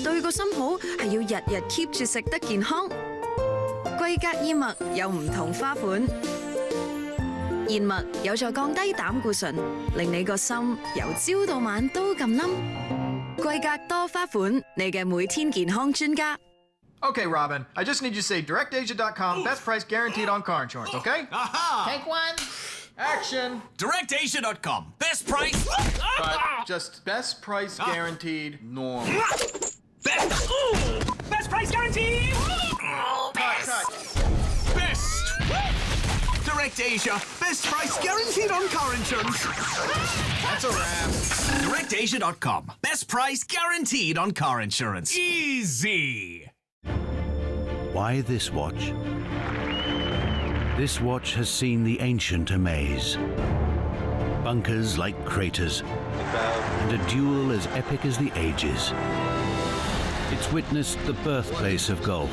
對個心好係要日日 keep 住食得健康。桂格燕麥有唔同花款，燕麥有助降低膽固醇，令你個心由朝到晚都咁冧。桂格多花款，你嘅每天健康專家。Okay, Robin, I just need you to say directasia.com, best price guaranteed on car insurance, okay? Aha! Take one. Action! Directasia.com, best price. But just best price guaranteed normal. Best price guaranteed. Cut. Best. DirectAsia, best price guaranteed on car insurance. That's a wrap. DirectAsia.com, best price guaranteed on car insurance. Easy. Why this watch? This watch has seen the ancient amaze. Bunkers like craters, and a duel as epic as the ages. It's witnessed the birthplace of golf,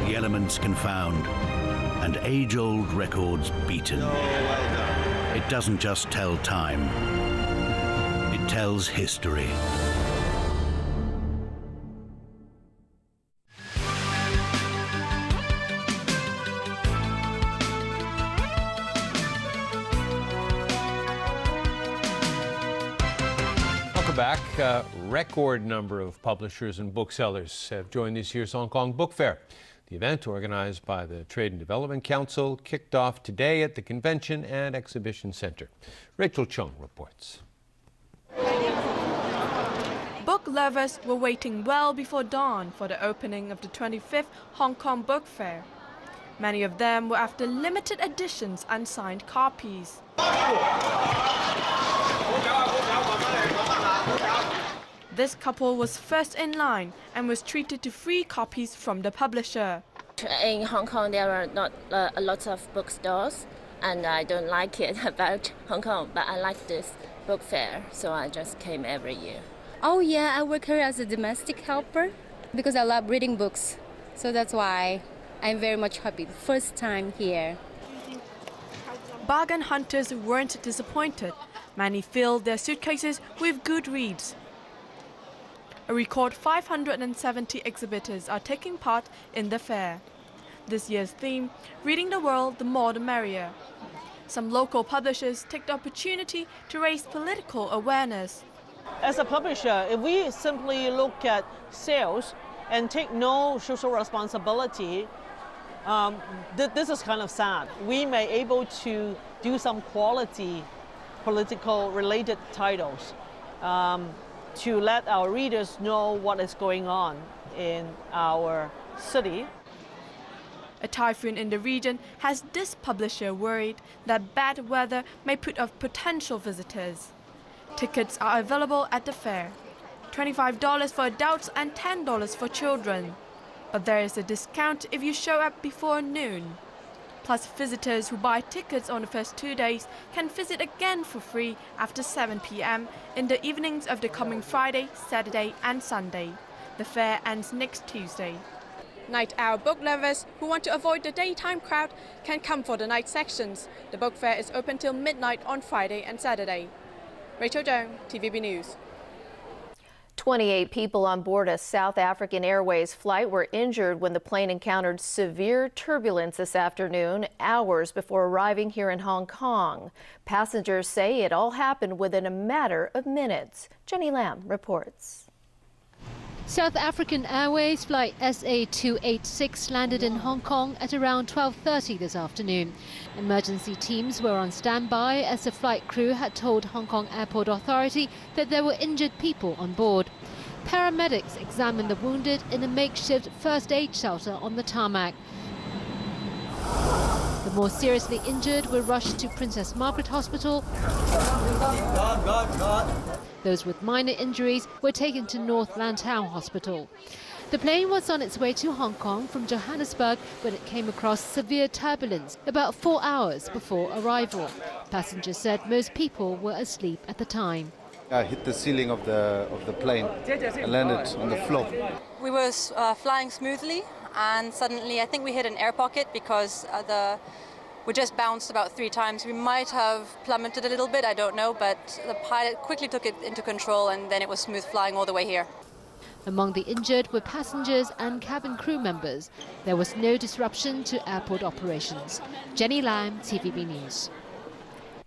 the elements confound, and age-old records beaten. It doesn't just tell time, it tells history. Back, a record number of publishers and booksellers have joined this year's Hong Kong Book Fair. The event, organized by the Trade and Development Council, kicked off today at the Convention and Exhibition Center. Rachel Chung reports. Book lovers were waiting well before dawn for the opening of the 25th Hong Kong Book Fair. Many of them were after limited editions and signed copies. This couple was first in line and was treated to free copies from the publisher. In Hong Kong, there are not a lot of bookstores, and I don't like it about Hong Kong, but I like this book fair, so I just came every year. Oh yeah, I work here as a domestic helper because I love reading books. So that's why I'm very much happy. First time here. Bargain hunters weren't disappointed. Many filled their suitcases with good reads. A record 570 exhibitors are taking part in the fair. This year's theme, Reading the World, the More the Merrier. Some local publishers take the opportunity to raise political awareness. As a publisher, if we simply look at sales and take no social responsibility, this is kind of sad. We may be able to do some quality political related titles to let our readers know what is going on in our city. A typhoon in the region has this publisher worried that bad weather may put off potential visitors. Tickets are available at the fair, $25 for adults and $10 for children. But there is a discount if you show up before noon. Plus, visitors who buy tickets on the first 2 days can visit again for free after 7 p.m. in the evenings of the coming Friday, Saturday and Sunday. The fair ends next Tuesday. Night owl book lovers who want to avoid the daytime crowd can come for the night sections. The book fair is open till midnight on Friday and Saturday. Rachel Leung, TVB News. 28 people on board a South African Airways flight were injured when the plane encountered severe turbulence this afternoon, hours before arriving here in Hong Kong. Passengers say it all happened within a matter of minutes. Jenny Lam reports. South African Airways flight SA286 landed in Hong Kong at around 12:30 this afternoon. Emergency teams were on standby as the flight crew had told Hong Kong Airport Authority that there were injured people on board. Paramedics examined the wounded in a makeshift first aid shelter on the tarmac. The more seriously injured were rushed to Princess Margaret Hospital. Those with minor injuries were taken to North Lantau Hospital. The plane was on its way to Hong Kong from Johannesburg when it came across severe turbulence about 4 hours before arrival. Passengers said most people were asleep at the time. I hit the ceiling of the plane and landed on the floor. We were flying smoothly, and suddenly I think we hit an air pocket because we just bounced about 3 times. We might have plummeted a little bit, I don't know, but the pilot quickly took it into control and then it was smooth flying all the way here. Among the injured were passengers and cabin crew members. There was no disruption to airport operations. Jenny Lam, TVB News.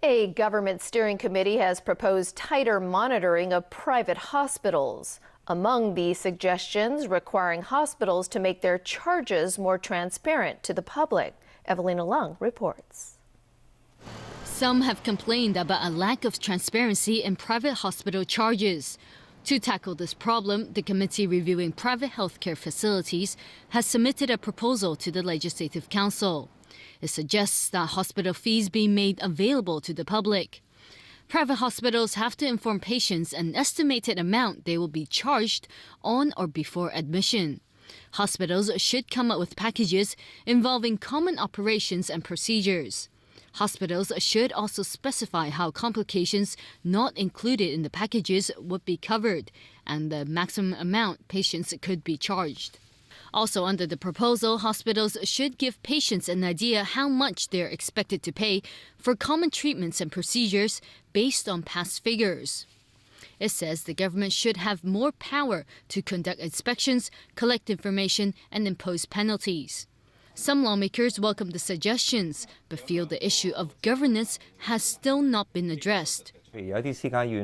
A government steering committee has proposed tighter monitoring of private hospitals. Among the suggestions, requiring hospitals to make their charges more transparent to the public. Evelina Leung reports. Some have complained about a lack of transparency in private hospital charges. To tackle this problem, the committee reviewing private healthcare facilities has submitted a proposal to the Legislative Council. It suggests that hospital fees be made available to the public. Private hospitals have to inform patients an estimated amount they will be charged on or before admission. Hospitals should come up with packages involving common operations and procedures. Hospitals should also specify how complications not included in the packages would be covered and the maximum amount patients could be charged. Also under the proposal, hospitals should give patients an idea how much they're expected to pay for common treatments and procedures based on past figures. It says the government should have more power to conduct inspections, collect information, and impose penalties. Some lawmakers welcome the suggestions, but feel the issue of governance has still not been addressed. Kwok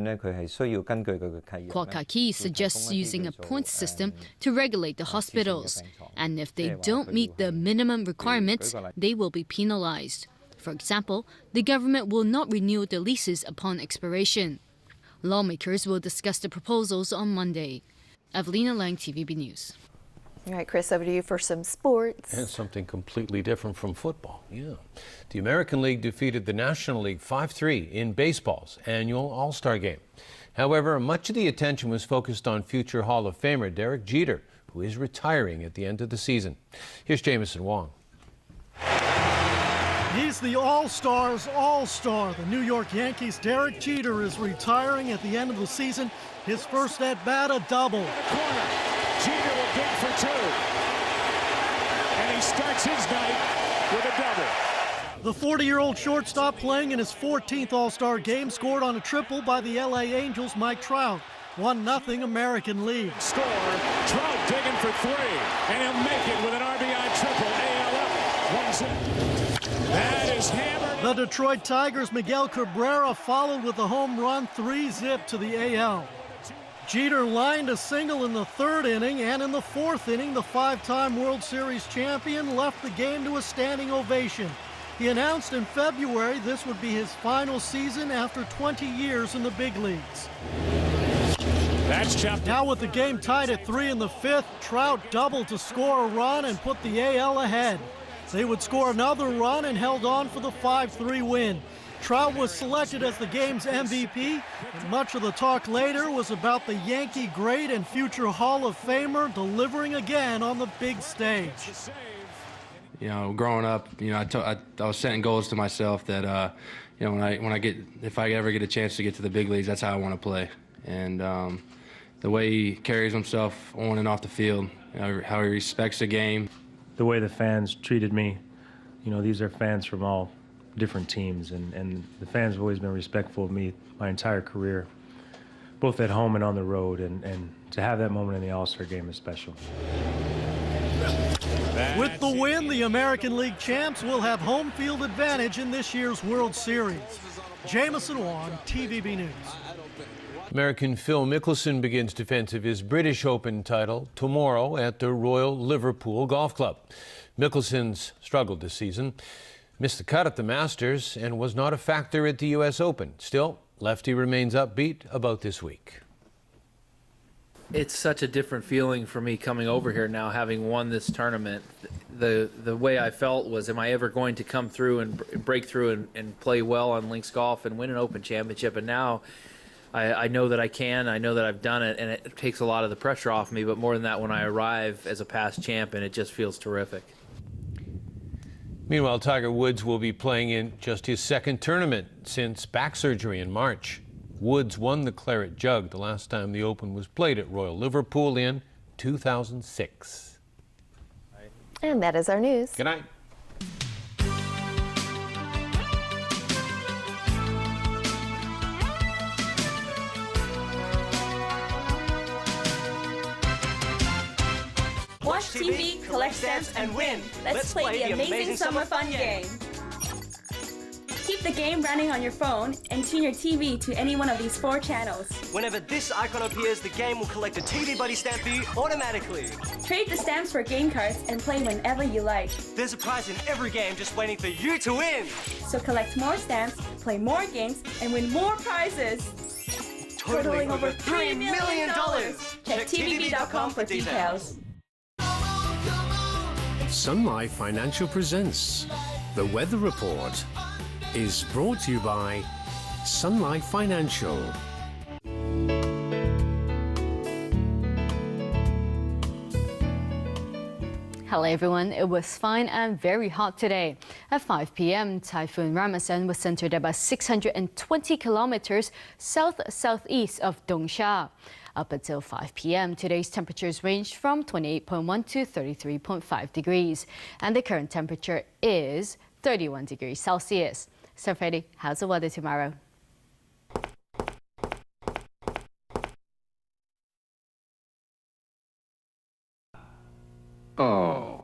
Ka-ki suggests using a points system to regulate the hospitals, and if they don't meet the minimum requirements, they will be penalized. For example, the government will not renew the leases upon expiration. Lawmakers will discuss the proposals on Monday. Evelina Leung, TVB News. All right, Chris, over to you for some sports. And something completely different from football. Yeah. The American League defeated the National League 5-3 in baseball's annual All-Star Game. However, much of the attention was focused on future Hall of Famer Derek Jeter, who is retiring at the end of the season. Here's Jameson Wong. He's the All-Stars All-Star. The New York Yankees' Derek Jeter is retiring at the end of the season. His first at-bat, a double. Jeter will get for two. And he starts his night with a double. The 40-year-old shortstop playing in his 14th All-Star game scored on a triple by the LA Angels' Mike Trout. 1-0 American League. Score. Trout digging for three. And he'll make it with an RBI triple. AL That is hammered. The Detroit Tigers' Miguel Cabrera followed with a home run, 3-zip to the AL. Jeter lined a single in the third inning, and in the fourth inning, the five-time World Series champion left the game to a standing ovation. He announced in February this would be his final season after 20 years in the big leagues. Now with the game tied at 3 in the fifth, Trout doubled to score a run and put the AL ahead. They would score another run and held on for the 5-3 win. Trout was selected as the game's MVP, and much of the talk later was about the Yankee great and future Hall of Famer delivering again on the big stage. You know, growing up, you know, I was setting goals to myself that, you know, if I ever get a chance to get to the big leagues, that's how I want to play. And the way he carries himself on and off the field, you know, how he respects the game. The way the fans treated me, you know, these are fans from all different teams, and the fans have always been respectful of me my entire career, both at home and on the road, and to have that moment in the All-Star game is special. With the win, the American League champs will have home field advantage in this year's World Series. Jameson Wong, TVB News. American Phil Mickelson begins defense of his British Open title tomorrow at the Royal Liverpool Golf Club. Mickelson's struggled this season, missed the cut at the Masters, and was not a factor at the U.S. Open. Still, lefty remains upbeat about this week. It's such a different feeling for me coming over here now, having won this tournament. The way I felt was, am I ever going to come through and break through and play well on links golf and win an Open championship? And now I know that I can. I know that I've done it, and it takes a lot of the pressure off me. But more than that, when I arrive as a past champion, it just feels terrific. Meanwhile, Tiger Woods will be playing in just his second tournament since back surgery in March. Woods won the Claret Jug the last time the Open was played at Royal Liverpool in 2006. And that is our news. Good night. Watch TV, collect stamps, and win. Let's play the amazing summer fun game. Keep the game running on your phone and tune your TV to any one of these 4 channels. Whenever this icon appears, the game will collect a TV Buddy stamp for you automatically. Trade the stamps for game cards and play whenever you like. There's a prize in every game just waiting for you to win. So collect more stamps, play more games, and win more prizes. Totaling over $3 million. Check tvb.com for details. Sun Life Financial presents The Weather Report is brought to you by Sun Life Financial. Hello everyone, it was fine and very hot today. At 5 p.m., Typhoon Ramasan was centered about 620 kilometers south-southeast of Dongsha. Up until 5 p.m., today's temperatures ranged from 28.1 to 33.5 degrees. And the current temperature is 31 degrees Celsius. So Freddie, how's the weather tomorrow? Oh.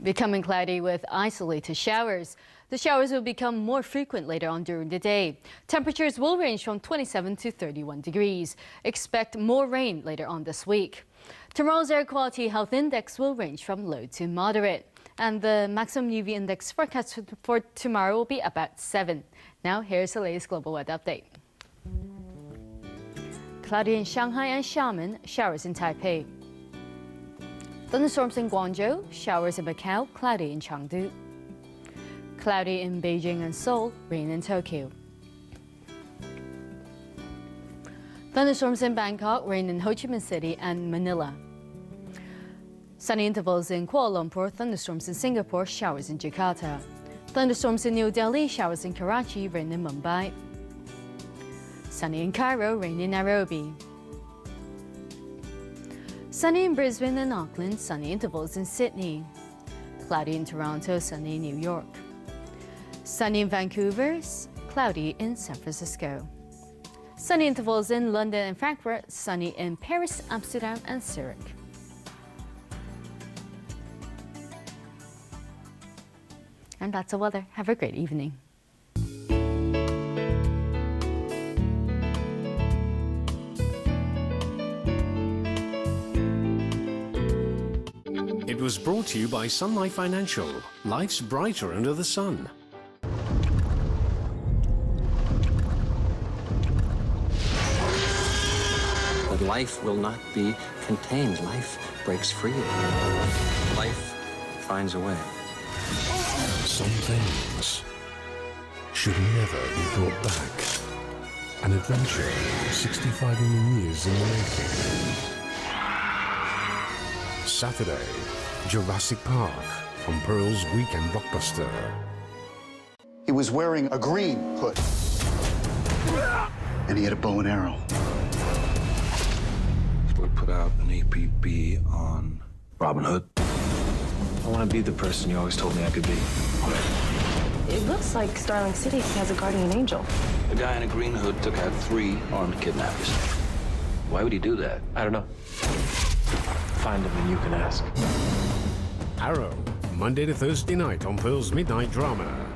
Becoming cloudy with isolated showers. The showers will become more frequent later on during the day. Temperatures will range from 27 to 31 degrees. Expect more rain later on this week. Tomorrow's air quality health index will range from low to moderate. And the maximum UV index forecast for tomorrow will be about 7. Now here's the latest global weather update. Cloudy in Shanghai and Xiamen, showers in Taipei. Thunderstorms in Guangzhou, showers in Macau, cloudy in Chengdu. Cloudy in Beijing and Seoul, rain in Tokyo. Thunderstorms in Bangkok, rain in Ho Chi Minh City and Manila. Sunny intervals in Kuala Lumpur, thunderstorms in Singapore, showers in Jakarta. Thunderstorms in New Delhi, showers in Karachi, rain in Mumbai. Sunny in Cairo, rain in Nairobi. Sunny in Brisbane and Auckland, sunny intervals in Sydney. Cloudy in Toronto, sunny in New York. Sunny in Vancouver, cloudy in San Francisco. Sunny intervals in London and Frankfurt, sunny in Paris, Amsterdam and Zurich. And that's the weather. Have a great evening. It was brought to you by Sun Life Financial. Life's brighter under the sun. But life will not be contained. Life breaks free. Life finds a way. Some things should never be brought back. An adventure 65 million years in the making. Saturday, Jurassic Park on Pearl's Weekend Blockbuster. He was wearing a green hood. And he had a bow and arrow. We put out an APB on Robin Hood. I want to be the person you always told me I could be. It looks like Starling City has a guardian angel. A guy in a green hood took out 3 armed kidnappers. Why would he do that? I don't know. Find him and you can ask. Arrow, Monday to Thursday night on Pearl's Midnight Drama.